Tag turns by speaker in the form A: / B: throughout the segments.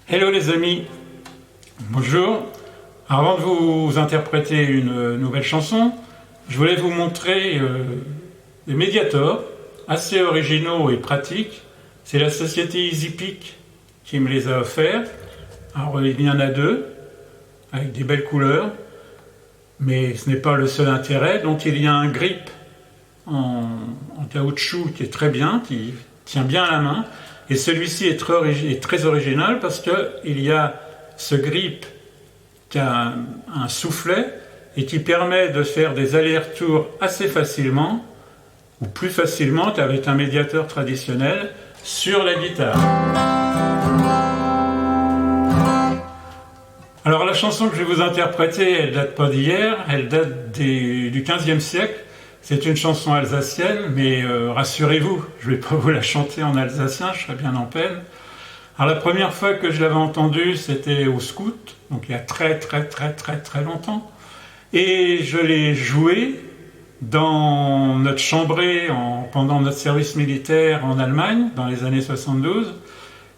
A: Hello les amis, bonjour. Avant de vous interpréter une nouvelle chanson, je voulais vous montrer des médiators assez originaux et pratiques. C'est la société EasyPick qui me les a offerts. Alors il y en a deux, avec des belles couleurs, mais ce n'est pas le seul intérêt. Donc il y a un grip en caoutchouc qui est très bien, qui tient bien à la main. Et celui-ci est très original parce qu'il y a ce grip qui a un soufflet et qui permet de faire des allers-retours assez facilement, ou plus facilement qu'avec un médiateur traditionnel, sur la guitare. Alors la chanson que je vais vous interpréter, elle date pas d'hier, elle date du XVe siècle. C'est une chanson alsacienne, mais rassurez-vous, je ne vais pas vous la chanter en alsacien, je serais bien en peine. Alors la première fois que je l'avais entendue, c'était au scout, donc il y a très longtemps. Et je l'ai jouée dans notre chambrée pendant notre service militaire en Allemagne, dans les années 72,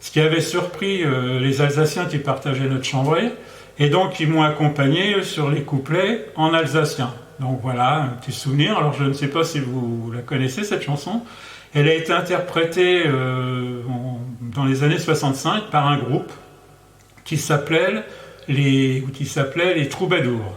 A: ce qui avait surpris les Alsaciens qui partageaient notre chambrée, et donc ils m'ont accompagné sur les couplets en alsacien. Donc voilà, un petit souvenir. Alors je ne sais pas si vous la connaissez cette chanson. Elle a été interprétée dans les années 65 par un groupe qui s'appelait les Troubadours.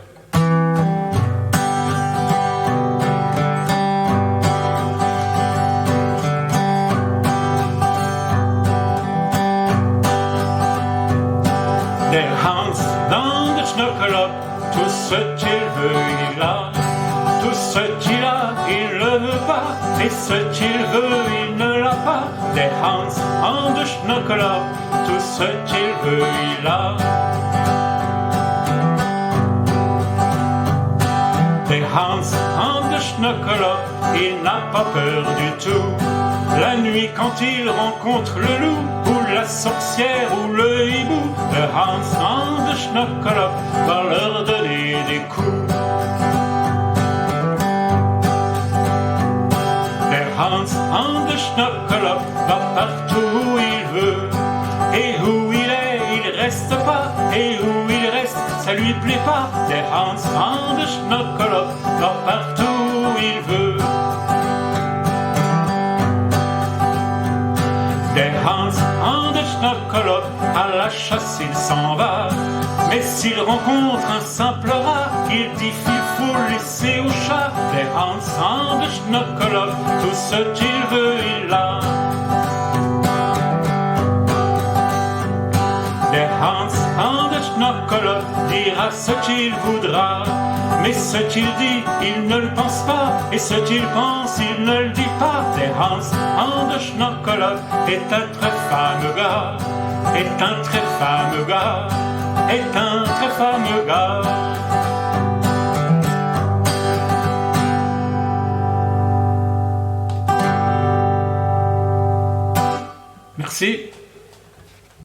A: Der Hans dans le Schnockelopp, tout ce qu'il veut il a, tout ce qu'il a il ne le veut pas, et ce qu'il veut il ne l'a pas. Der Hans en de Schnockelopp, tout ce qu'il veut il a. Der Hans en de Schnockelopp, il n'a pas peur du tout. La nuit quand il rencontre le loup, ou la sorcière ou le hibou, le Hans en de Schnockelopp va leur donner des coups. Der Hans en de Schnockelopp va partout où il veut, et où il est, il reste pas, et où il reste, ça lui plaît pas. Der Hans en de Schnockelopp va partout où il veut. Der Hans en de Schnockelopp, à la chasse il s'en va, mais s'il rencontre un simple rat, il dit qu'il faut laisser au chat. Der Hans en de Schnockelopp, tout ce qu'il veut il a. Der Hans en de Schnockelopp dira ce qu'il voudra, mais ce qu'il dit, il ne le pense pas, et ce qu'il pense, il ne le dit pas. Der Hans en de Schnockelopp est un très fameux gars, est un très fameux gars, est un très fameux gars. Merci.